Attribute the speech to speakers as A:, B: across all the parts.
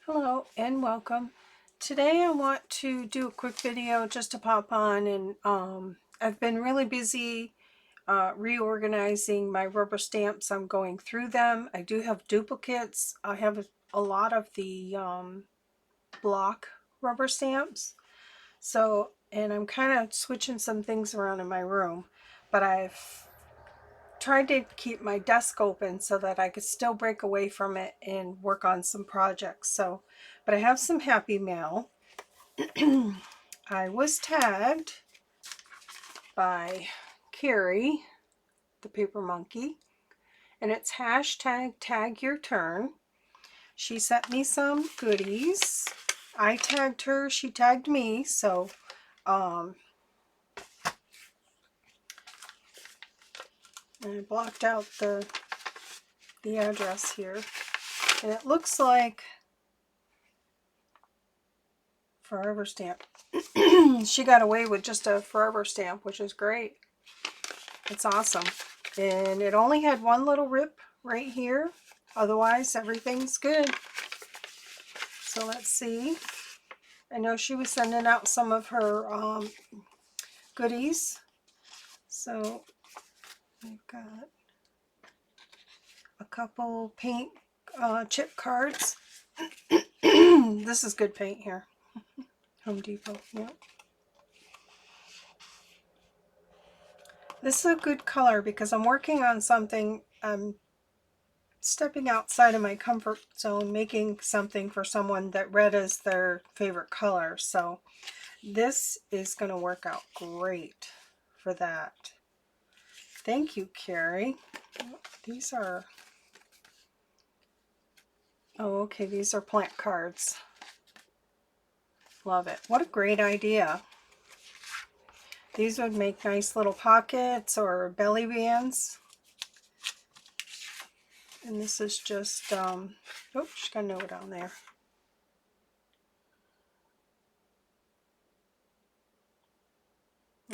A: Hello and welcome. Today I want to do a quick video just to pop on, and I've been really busy reorganizing my rubber stamps. I'm going through them. I do have duplicates. I have a lot of the block rubber stamps. And I'm kind of switching some things around in my room, but I've tried to keep my desk open so that I could still break away from it and work on some projects. But I have some happy mail. I was tagged by Carrie, the paper monkey, and it's hashtag tag your turn. She sent me some goodies. I tagged her, she tagged me, so I blocked out the address here, and it looks like forever stamp. She got away with just a forever stamp, which is great. It's awesome. And it only had one little rip right here. Otherwise, everything's good. So let's see. I know she was sending out some of her goodies. So I've got a couple paint chip cards. This is good paint here. Home Depot, yeah. This is a good color because I'm working on something. I'm stepping outside of my comfort zone, making something for someone that red is their favorite color. So this is going to work out great for that. Thank you, Carrie. These are, oh, okay, these are plant cards. Love it. What a great idea. These would make nice little pockets or belly bands. And this is just, oh, she's got a note down there.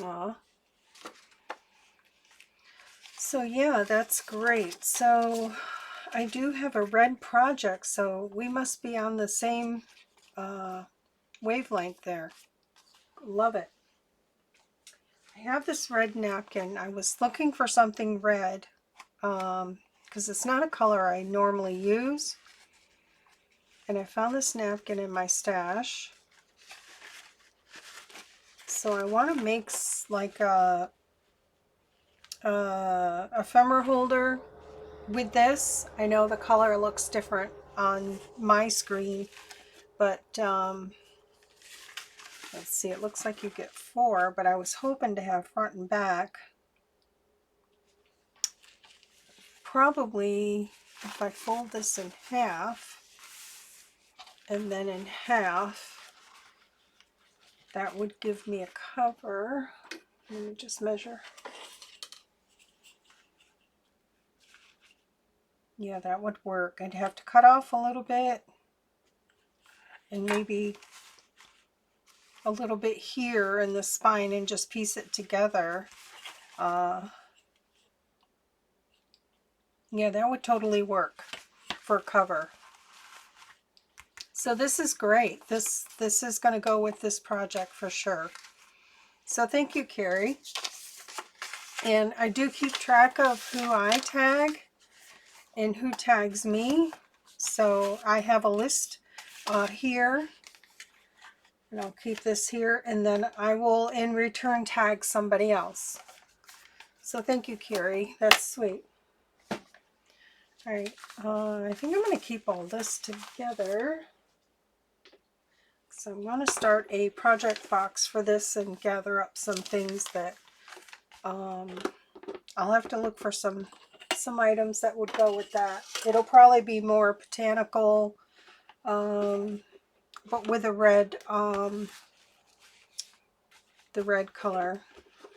A: Aw. So yeah, that's great. So I do have a red project, so we must be on the same wavelength there. Love it. I have this red napkin. I was looking for something red because it's not a color I normally use. And I found this napkin in my stash. So I want to make like a ephemera holder with this. I know the color looks different on my screen, but let's see, it looks like you get 4, but I was hoping to have front and back. Probably if I fold this in half and then in half, that would give me a cover. Let me just measure. Yeah, that would work. I'd have to cut off a little bit and maybe a little bit here in the spine and just piece it together. Yeah, that would totally work for a cover. So this is great. This is going to go with this project for sure. So thank you, Carrie. And I do keep track of who I tag and who tags me. So I have a list here. And I'll keep this here, and then I will in return tag somebody else. So thank you, Carrie. That's sweet. All right, I think I'm going to keep all this together. So I'm going to start a project box for this and gather up some things that I'll have to look for some items that would go with that. It'll probably be more botanical, but with a red, the red color.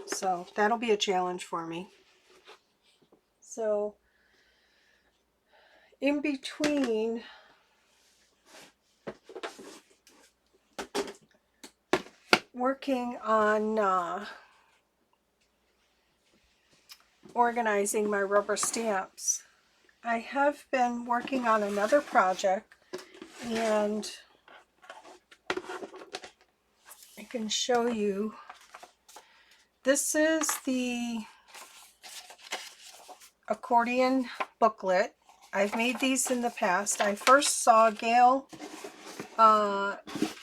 A: So that'll be a challenge for me. So in between working on organizing my rubber stamps, I have been working on another project, And I can show you. This is the accordion booklet. I've made these in the past. I first saw GAYLE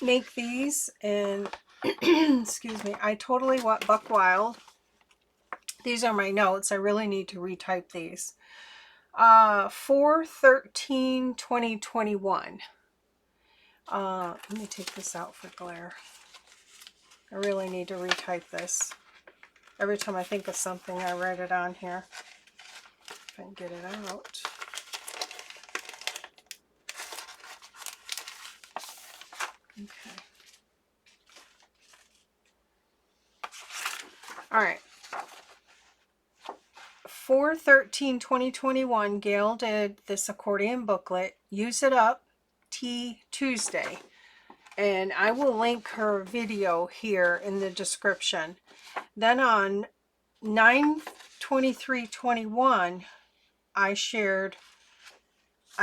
A: make these, and excuse me, I totally went buck wild. These are my notes. I really need to retype these. 4/13/2021. Let me take this out for glare. I really need to retype this. Every time I think of something, I write it on here. If I can get it out. Okay. All right. 4/13/2021, GAYLE did this accordion booklet, Use It Up Tea Tuesday. And I will link her video here in the description. Then on 9/23/21, I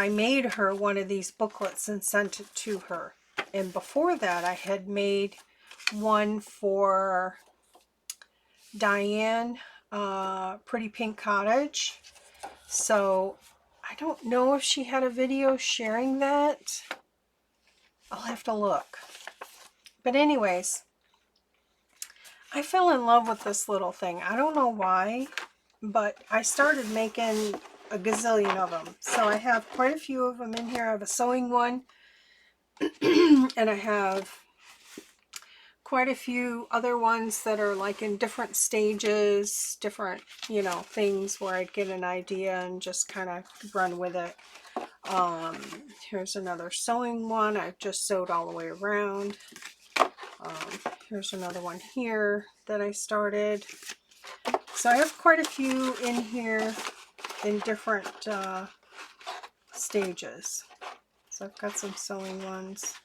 A: made her one of these booklets and sent it to her. And before that, I had made one for Diane, Pretty Pink Cottage. So I don't know if she had a video sharing that. I'll have to look. But anyways, I fell in love with this little thing. I don't know why, but I started making a gazillion of them. So I have quite a few of them in here. I have a sewing one, and I have quite a few other ones that are like in different stages, different, you know, things where I get an idea and just kind of run with it. Here's another sewing one. I've just sewed all the way around. Here's another one here that I started. So I have quite a few in here in different stages. So I've got some sewing ones.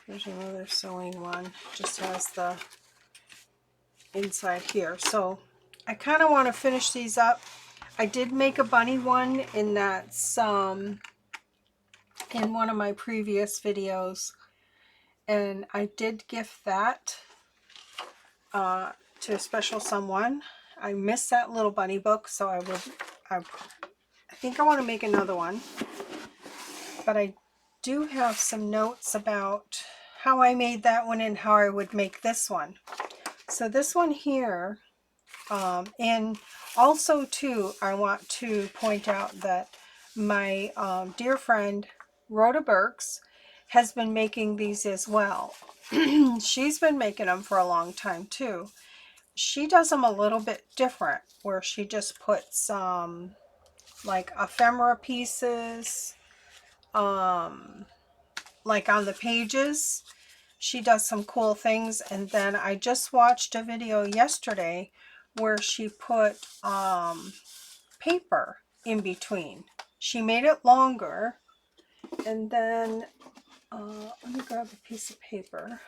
A: There's another sewing one. Just has the inside here. So I kind of want to finish these up. I did make a bunny one, and that's in one of my previous videos. And I did gift that to a special someone. I missed that little bunny book, so I think I want to make another one. But I do have some notes about how I made that one and how I would make this one. So this one here, and also too, I want to point out that my dear friend Rhoda Burks has been making these as well. She's been making them for a long time too. She does them a little bit different, where she just puts like ephemera pieces like on the pages. She does some cool things. And then I just watched a video yesterday where she put paper in between. She made it longer, and then let me grab a piece of paper.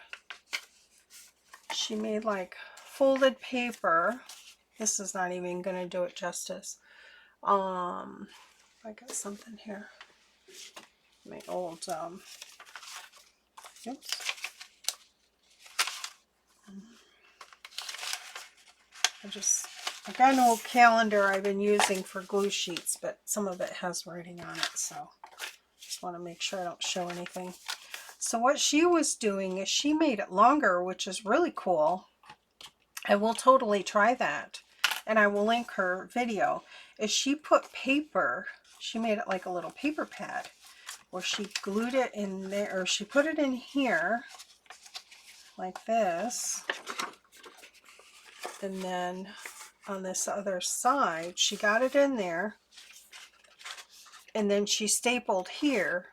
A: She made like folded paper. This is not even going to do it justice. I got something here. My old oops. I got an old calendar I've been using for glue sheets, but some of it has writing on it, so just want to make sure I don't show anything. So what she was doing is she made it longer, which is really cool. I will totally try that, and I will link her video. Is she put paper, she made it like a little paper pad, where she glued it in there, or she put it in here like this, and then on this other side she got it in there, and then she stapled here,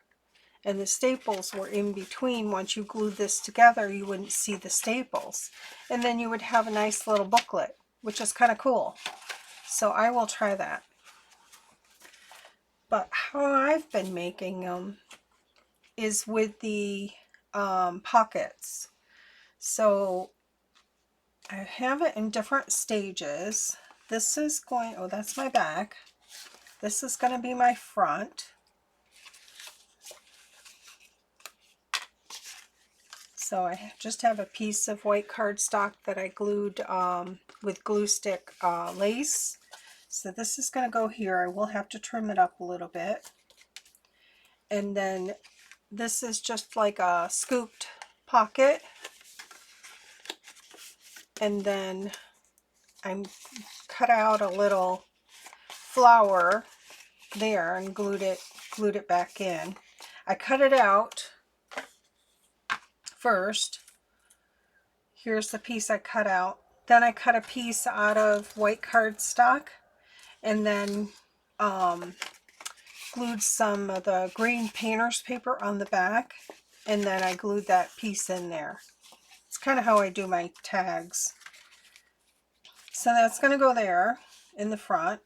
A: and the staples were in between. Once you glued this together, you wouldn't see the staples, and then you would have a nice little booklet, which is kind of cool. So I will try that. But how I've been making them is with the pockets. So I have it in different stages. This is going, oh, that's my back. This is going to be my front. So I just have a piece of white cardstock that I glued with glue stick lace. So this is going to go here. I will have to trim it up a little bit. And then this is just like a scooped pocket. And then I cut out a little flower there and glued it back in. I cut it out first. Here's the piece I cut out. Then I cut a piece out of white cardstock and then glued some of the green painter's paper on the back, and then I glued that piece in there. It's kind of how I do my tags. So that's going to go there in the front.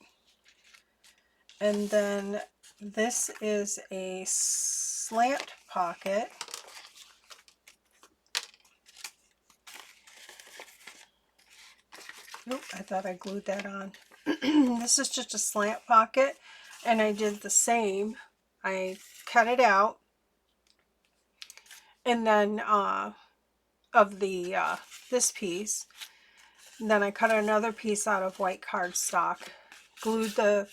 A: And then this is a slant pocket. Nope, I thought I glued that on. This is just a slant pocket, and I did the same. I cut it out, and then of the this piece, and then I cut another piece out of white cardstock, glued the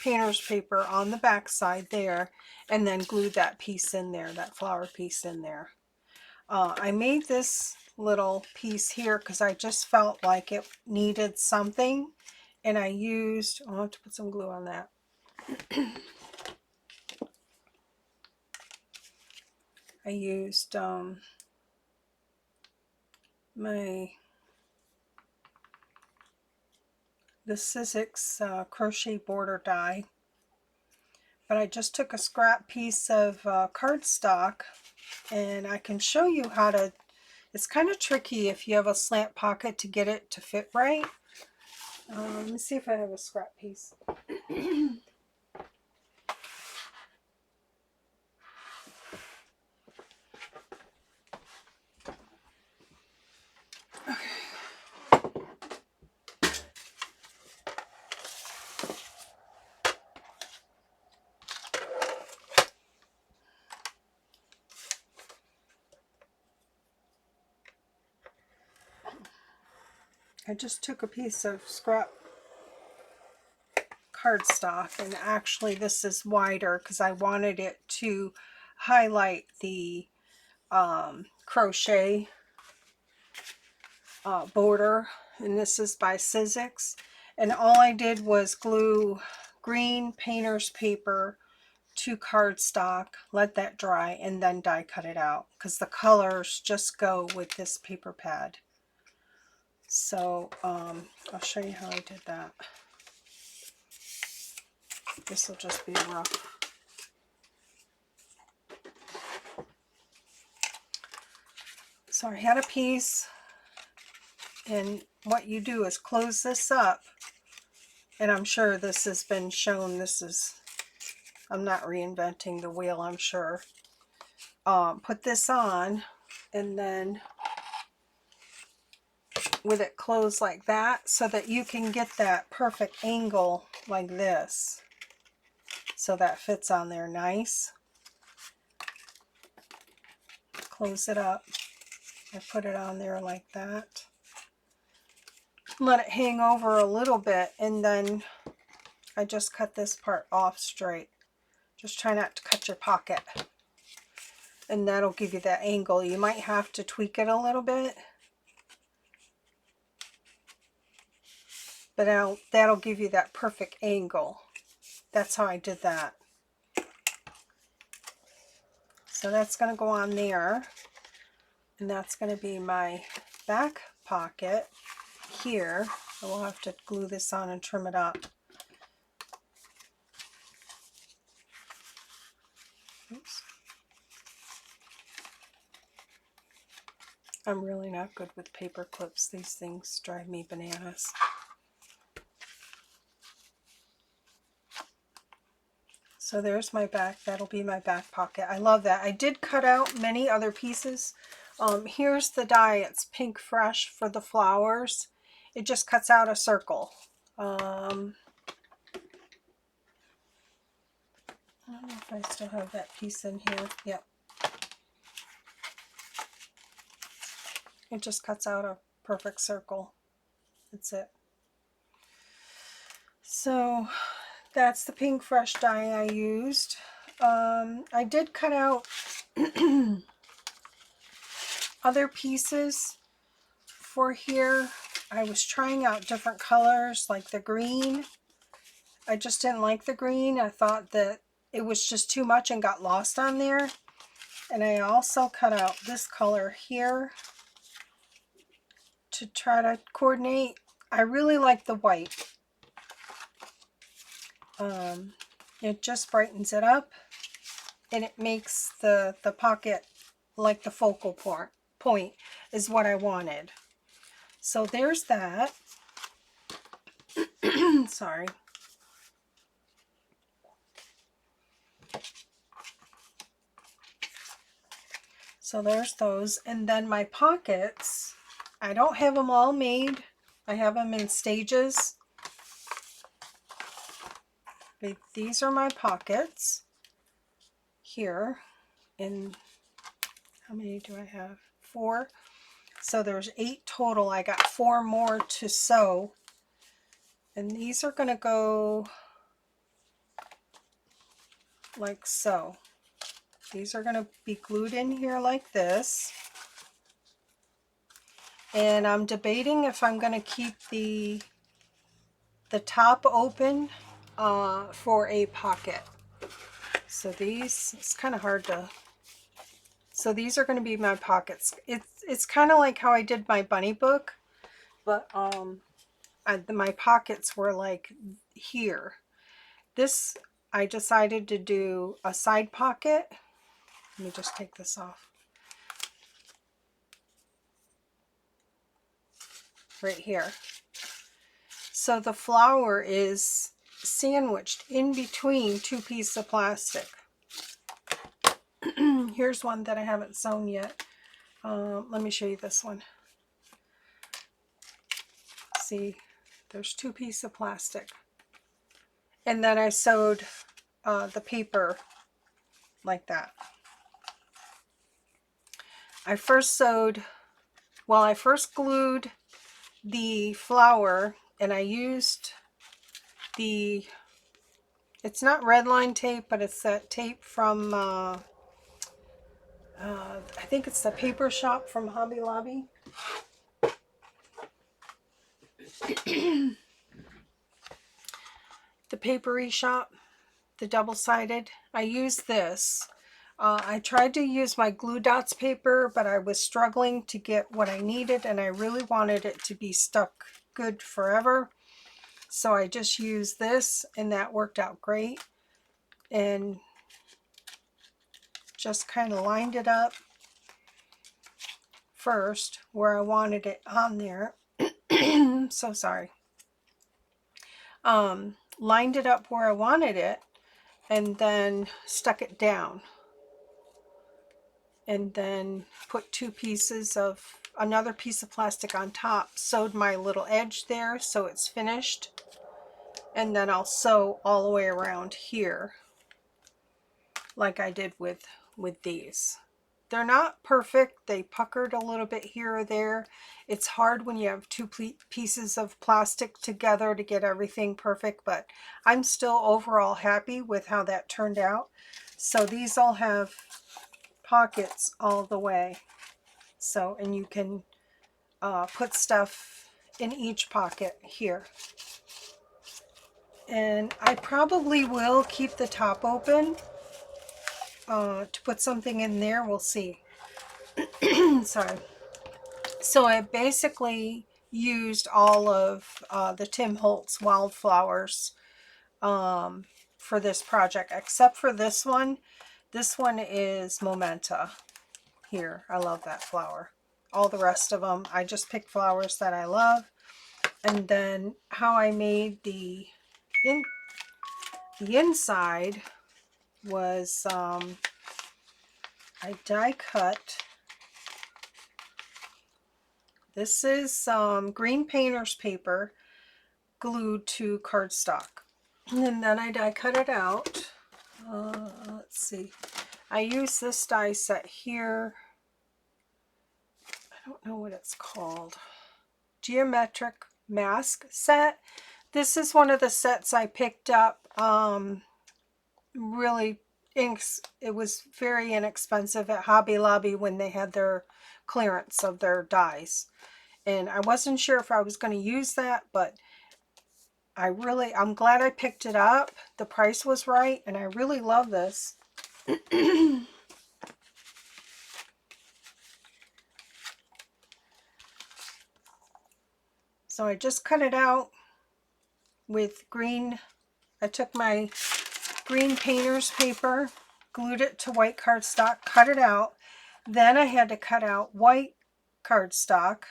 A: painter's paper on the back side there, and then glued that piece in there, that flower piece in there. I made this little piece here because I just felt like it needed something, and I used, I'll have to put some glue on that. I used the Sizzix crochet border die, but I just took a scrap piece of cardstock, and I can show you how to, it's kind of tricky if you have a slant pocket to get it to fit right. Let me see if I have a scrap piece. I just took a piece of scrap cardstock, and actually this is wider because I wanted it to highlight the crochet border, and this is by Sizzix, and all I did was glue green painter's paper to cardstock, let that dry, and then die cut it out because the colors just go with this paper pad. So I'll show you how I did that. This will just be rough. So I had a piece, and what you do is close this up, and I'm sure this has been shown. This is, I'm not reinventing the wheel, I'm sure. Put this on, and then with it closed like that, so that you can get that perfect angle like this, so that fits on there nice. Close it up. I put it on there like that. Let it hang over a little bit, and then I just cut this part off straight. Just try not to cut your pocket, and that'll give you that angle. You might have to tweak it a little bit, but that'll give you that perfect angle. That's how I did that. So that's going to go on there, and that's going to be my back pocket here. I will have to glue this on and trim it up. Oops. I'm really not good with paper clips. These things drive me bananas. So there's my back. That'll be my back pocket. I love that. I did cut out many other pieces. Here's the die. It's Pink Fresh for the flowers. It just cuts out a circle. I don't know if I still have that piece in here. Yep. It just cuts out a perfect circle. That's it. So that's the pink fresh dye I used. I did cut out other pieces for here. I was trying out different colors, like the green. I just didn't like the green. I thought that it was just too much and got lost on there. And I also cut out this color here to try to coordinate. I really like the white. It just brightens it up, and it makes the pocket like the focal point is what I wanted. So there's that. Sorry. So there's those. And then my pockets, I don't have them all made. I have them in stages. But these are my pockets here. And how many do I have? 4. So there's 8 total. I got 4 more to sew. And these are going to go like so. These are going to be glued in here like this. And I'm debating if I'm going to keep the top open for a pocket. So these, it's kind of hard to, so these are going to be my pockets. It's kind of like how I did my bunny book, but my pockets were like here. This, I decided to do a side pocket. Let me just take this off. Right here. So the flower is sandwiched in between 2 pieces of plastic. Here's one that I haven't sewn yet. Let me show you this one. See, there's 2 pieces of plastic. And then I sewed the paper like that. I first glued the flower, and I used it's not redline tape, but it's that tape from, I think it's the Paper Shop from Hobby Lobby. The Papery Shop, the double-sided. I used this. I tried to use my glue dots paper, but I was struggling to get what I needed, and I really wanted it to be stuck good forever. So I just used this, and that worked out great. And just kind of lined it up first where I wanted it on there. So sorry. Lined it up where I wanted it, and then stuck it down. And then put 2 pieces of another piece of plastic on top, sewed my little edge there so it's finished, and then I'll sew all the way around here like I did with these. They're not perfect. They puckered a little bit here or there. It's hard when you have 2 pieces of plastic together to get everything perfect, but I'm still overall happy with how that turned out. So these all have pockets all the way. So, and you can put stuff in each pocket here. And I probably will keep the top open to put something in there. We'll see. Sorry. So I basically used all of the Tim Holtz wildflowers for this project, except for this one. This one is Momenta. Here, I love that flower. All the rest of them, I just picked flowers that I love. And then how I made the inside was I die cut. This is green painter's paper glued to cardstock. And then I die cut it out. Let's see. I use this die set here. I don't know what it's called. Geometric mask set. This is one of the sets I picked up. Really, it was very inexpensive at Hobby Lobby when they had their clearance of their dies. And I wasn't sure if I was going to use that, but I'm glad I picked it up. The price was right, and I really love this. So I just cut it out with green. I took my green painter's paper, glued it to white cardstock, cut it out. Then I had to cut out white cardstock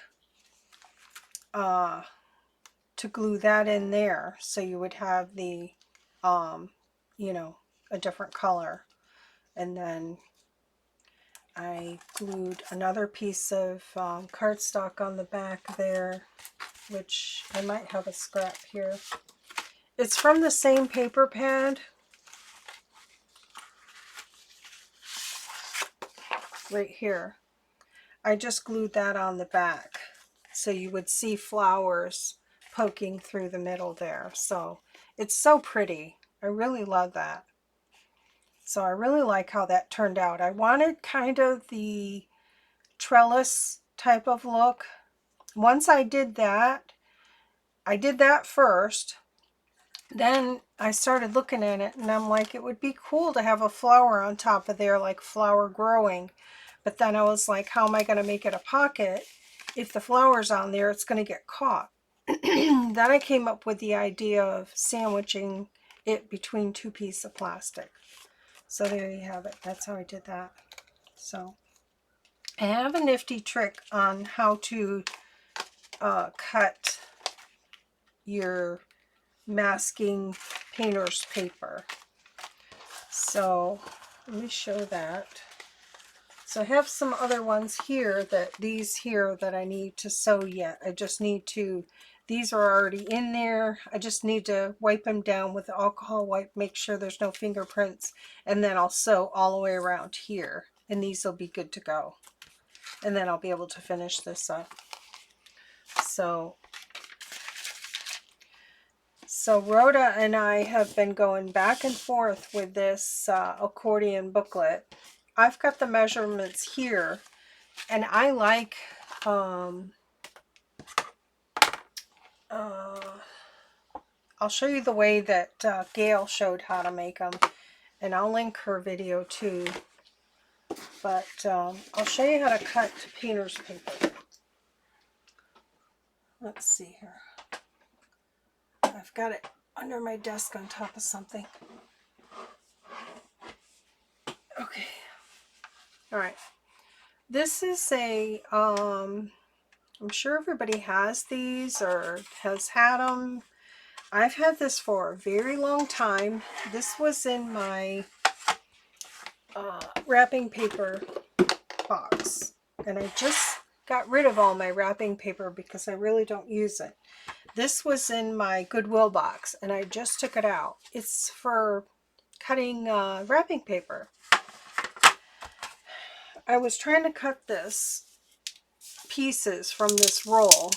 A: to glue that in there, so you would have the, you know, a different color. And then I glued another piece of cardstock on the back there, which I might have a scrap here. It's from the same paper pad. Right here. I just glued that on the back, so you would see flowers poking through the middle there. So it's so pretty. I really love that. So I really like how that turned out. I wanted kind of the trellis type of look. Once I did that first. Then I started looking at it, and I'm like, it would be cool to have a flower on top of there, like flower growing. But then I was like, how am I going to make it a pocket? If the flower's on there, it's going to get caught. Then I came up with the idea of sandwiching it between two pieces of plastic. So there you have it. That's how I did that. So I have a nifty trick on how to cut your masking painter's paper. So let me show that. So I have some other ones here, these here that I need to sew yet. I just need to, these are already in there. I just need to wipe them down with the alcohol wipe, make sure there's no fingerprints, and then I'll sew all the way around here. And these will be good to go. And then I'll be able to finish this up. So Rhoda and I have been going back and forth with this accordion booklet. I've got the measurements here, and I like, I'll show you the way that GAYLE showed how to make them, and I'll link her video too. But I'll show you how to cut painter's paper. Let's see here. I've got it under my desk on top of something. Okay. All right. This is a, I'm sure everybody has these or has had them. I've had this for a very long time. This was in my wrapping paper box. And I just got rid of all my wrapping paper because I really don't use it. This was in my Goodwill box, and I just took it out. It's for cutting wrapping paper. I was trying to cut this pieces from this roll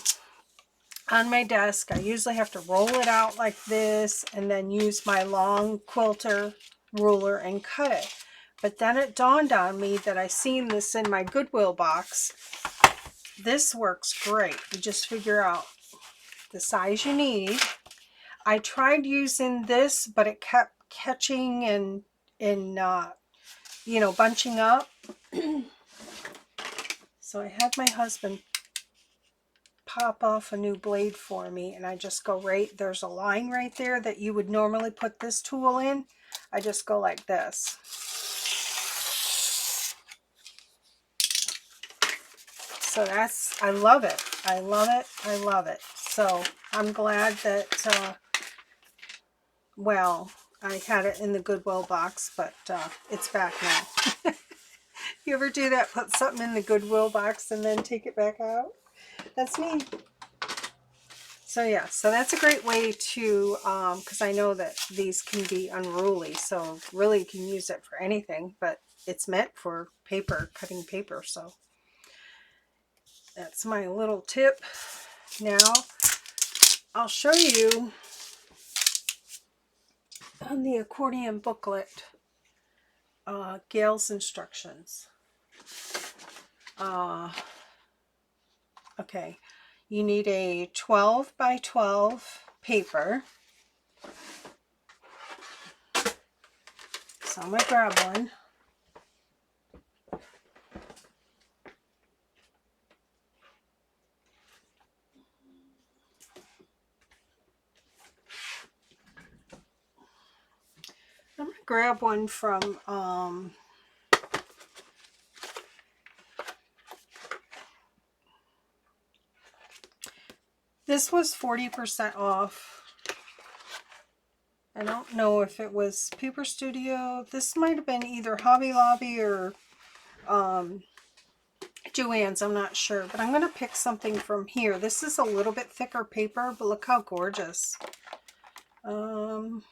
A: on my desk. I usually have to roll it out like this and then use my long quilter ruler and cut it. But then it dawned on me that I seen this in my Goodwill box. This works great. You just figure out the size you need. I tried using this, but it kept catching and you know, bunching up. So I had my husband pop off a new blade for me, and I just go right, there's a line right there that you would normally put this tool in. I just go like this. So that's, I love it. I love it. I love it. So I'm glad that, well, I had it in the Goodwill box, but it's back now. You ever do that? Put something in the Goodwill box and then take it back out? That's me. So yeah, so that's a great way to, because I know that these can be unruly, so really you can use it for anything, but it's meant for paper, cutting paper, so. That's my little tip. Now I'll show you on the accordion booklet GAYLE's instructions. Okay, you need a 12 by 12 paper. So I'm going to grab one. I'm going to grab one from this was 40% off. I don't know if it was Paper Studio. This might have been either Hobby Lobby or Joann's. I'm not sure. But I'm going to pick something from here. This is a little bit thicker paper, but look how gorgeous. Kind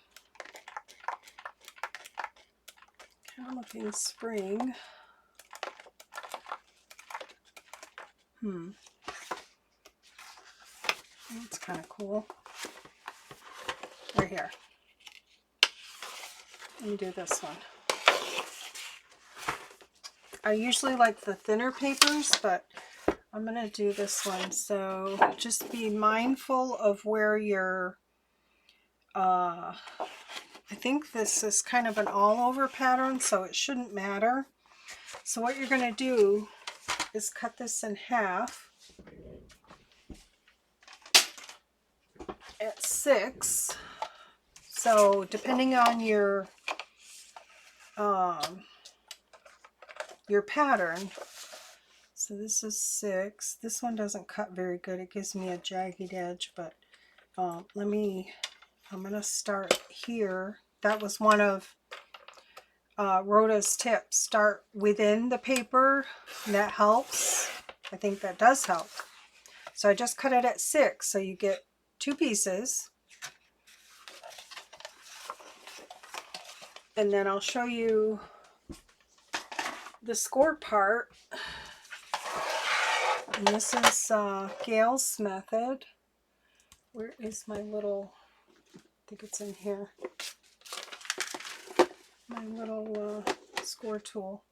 A: of looking spring. That's kind of cool. Right here. Let me do this one. I usually like the thinner papers, but I'm going to do this one. So just be mindful of where your, I think this is kind of an all-over pattern, so it shouldn't matter. So what you're going to do is cut this in half at 6. So depending on your pattern, so this is 6. This one doesn't cut very good. It gives me a jagged edge, but I'm going to start here. That was one of Rhoda's tips. Start within the paper. That helps. I think that does help. So I just cut it at 6, so you get 2 pieces. And then I'll show you the score part. And this is GAYLE's method. Where is my little, I think it's in here, my little score tool.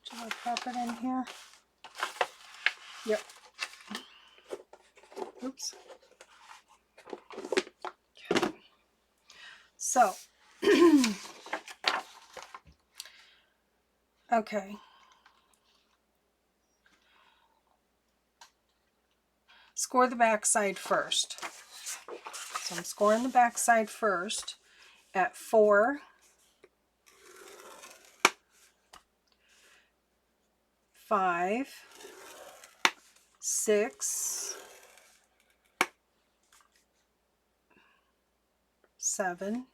A: Should I pop it in here? Yep. Oops. Okay. So, okay. Score the back side first. So I'm scoring the back side first at 4, 5, 6, 7,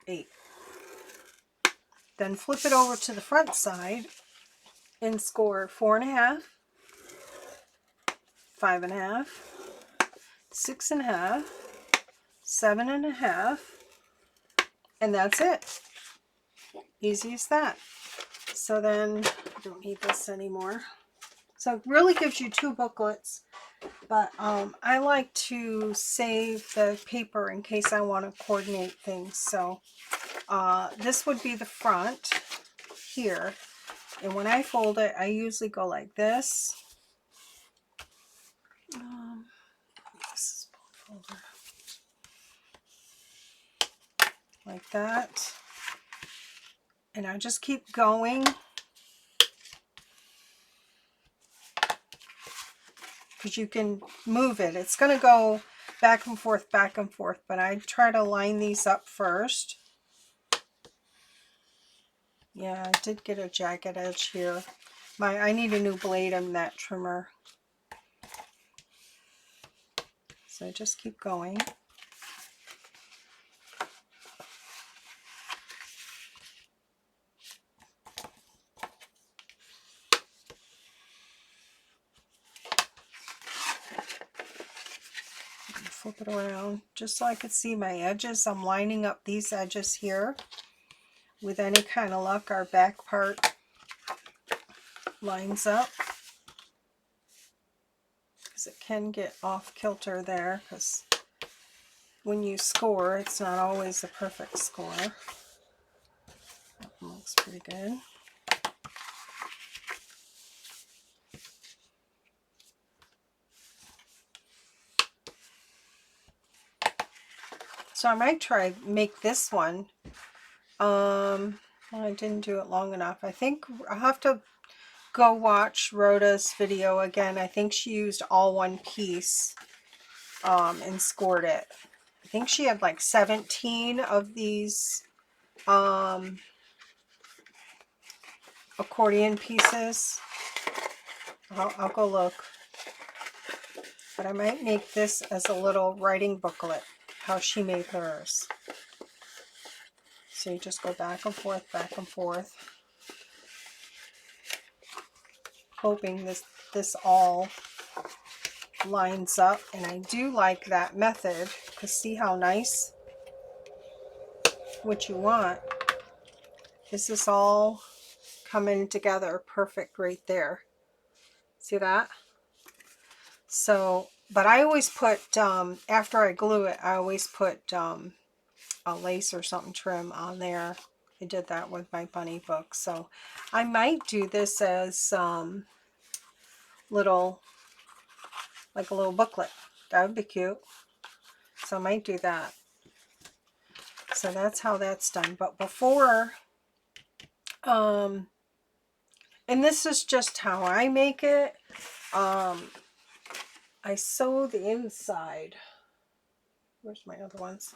A: 8. Then flip it over to the front side and score 4.5, 5.5, 6.5, 7.5, and that's it. Easy as that. So then I don't need this anymore. So it really gives you 2 booklets, but I like to save the paper in case I want to coordinate things. So this would be the front here, and when I fold it, I usually go like this. This is folder. Like that, and I just keep going because you can move it. It's going to go back and forth, but I try to line these up first. Yeah, I did get a jagged edge here. I need a new blade in that trimmer. So just keep going. Flip it around just so I could see my edges. I'm lining up these edges here. With any kind of luck, our back part lines up. because it can get off kilter there, because when you score, it's not always the perfect score. That one looks pretty good. So I might try make this one. Well, I didn't do it long enough. I think I'll have to go watch Rhoda's video again. I think she used all one piece and scored it. I think she had like 17 of these accordion pieces. I'll go look. But I might make this as a little writing booklet, how she made hers. So you just go back and forth, hoping this all lines up. And I do like that method, because see how nice what you want is this all coming together perfect right there. See that? So, but I always put, after I glue it, I always put a lace or something trim on there. I did that with my bunny book. So I might do this as little, like a little booklet. That would be cute. So I might do that. So that's how that's done. But before, and this is just how I make it. I sew the inside. Where's my other ones?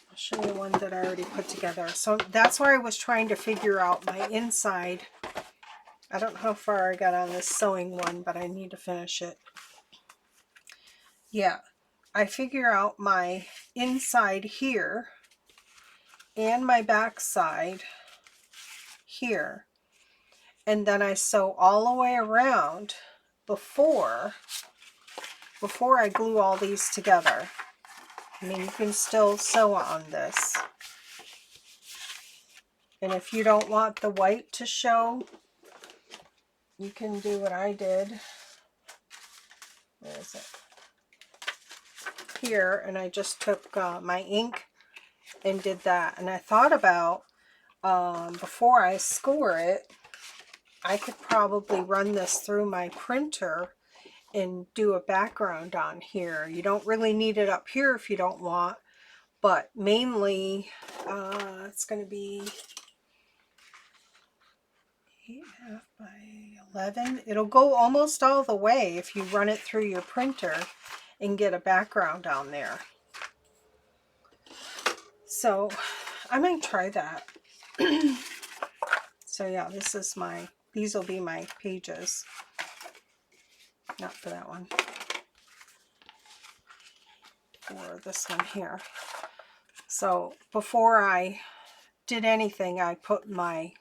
A: I'll show you one that I already put together. So that's why I was trying to figure out my inside. I don't know how far I got on this sewing one, but I need to finish it. Yeah, I figure out my inside here and my back side here. And then I sew all the way around before I glue all these together. I mean, you can still sew on this. And if you don't want the white to show, you can do what I did. Where is it? Here, and I just took my ink and did that. And I thought about, before I score it, I could probably run this through my printer and do a background on here. You don't really need it up here if you don't want, but mainly it's going to be 8.5 by 11. It'll go almost all the way if you run it through your printer and get a background on there. So I might try that. So yeah, this is my, these will be my pages. Not for that one. For this one here. So before I did anything, I put my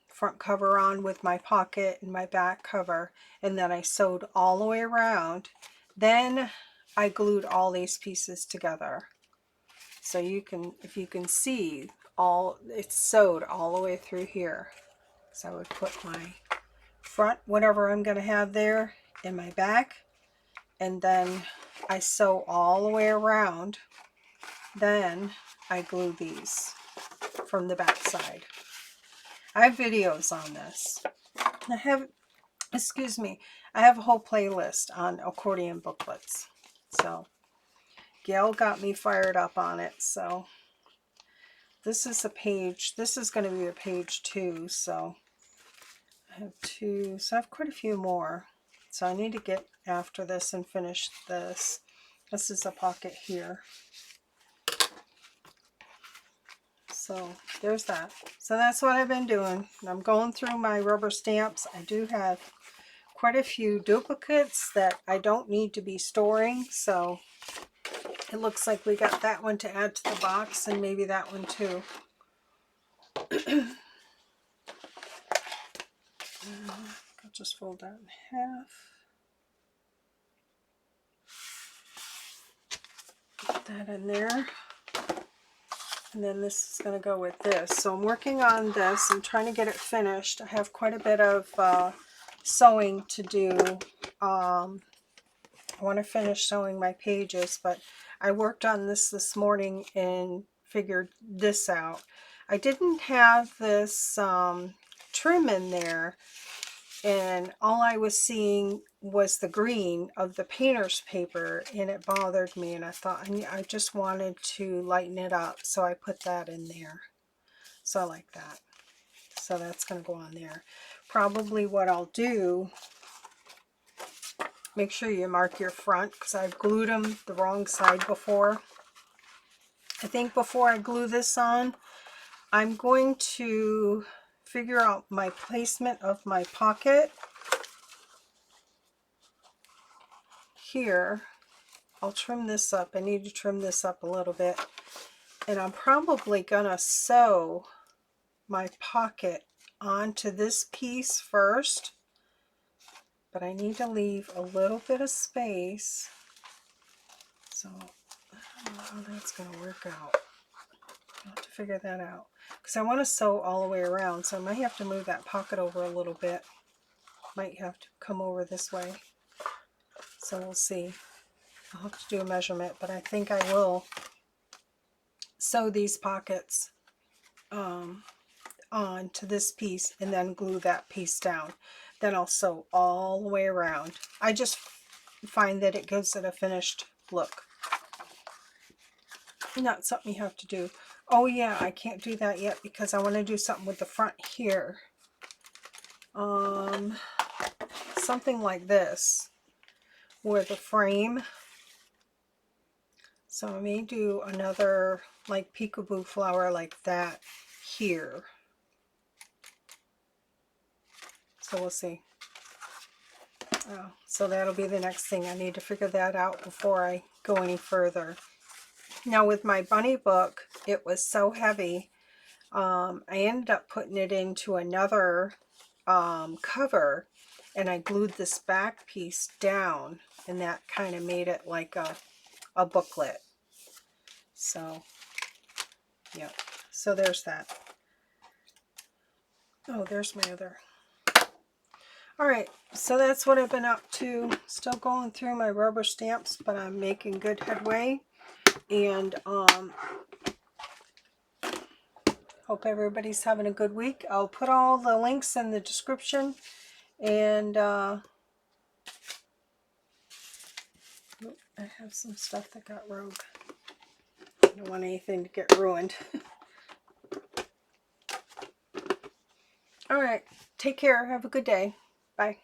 A: front cover on with my pocket and my back cover, and then I sewed all the way around. Then I glued all these pieces together. So you can, if you can see, all it's sewed all the way through here. So I would put my front, whatever I'm going to have there, in my back, and then I sew all the way around. Then I glue these from the back side. I have videos on this. I have, excuse me, I have a whole playlist on accordion booklets. So Gail got me fired up on it. So this is a page, this is going to be a page 2. So I have 2, so I have quite a few more. So I need to get after this and finish this. This is a pocket here. So there's that. So that's what I've been doing. I'm going through my rubber stamps. I do have quite a few duplicates that I don't need to be storing. So it looks like we got that one to add to the box, and maybe that one too. I'll just fold that in half. Put that in there. And then this is going to go with this. So I'm working on this. I'm trying to get it finished. I have quite a bit of sewing to do. I want to finish sewing my pages, but I worked on this morning and figured this out. I didn't have this trim in there, and all I was seeing was the green of the painter's paper, and it bothered me, and I thought I just wanted to lighten it up, so I put that in there. So I like that. So that's going to go on there. Probably what I'll do, make sure you mark your front, because I've glued them the wrong side before. I think before I glue this on, I'm going to figure out my placement of my pocket here. I'll trim this up. I need to trim this up a little bit. And I'm probably gonna sew my pocket onto this piece first, but I need to leave a little bit of space. So I don't know how that's gonna work out. I'll have to figure that out, because I want to sew all the way around, so I might have to move that pocket over a little bit. Might have to come over this way. So we'll see. I'll have to do a measurement, but I think I will sew these pockets on to this piece and then glue that piece down. Then I'll sew all the way around. I just find that it gives it a finished look. Not something you have to do. Oh yeah, I can't do that yet because I want to do something with the front here. Something like this, where the frame. So I may do another like peekaboo flower like that here. So we'll see. So that'll be the next thing. I need to figure that out before I go any further. Now with my bunny book, it was so heavy. I ended up putting it into another cover, and I glued this back piece down, and that kind of made it like a booklet. So yeah, so there's that. Oh, there's my other. All right, so that's what I've been up to. Still going through my rubber stamps, but I'm making good headway. And hope everybody's having a good week. I'll put all the links in the description. And I have some stuff that got rogue. I don't want anything to get ruined. All right, take care. Have a good day. Bye.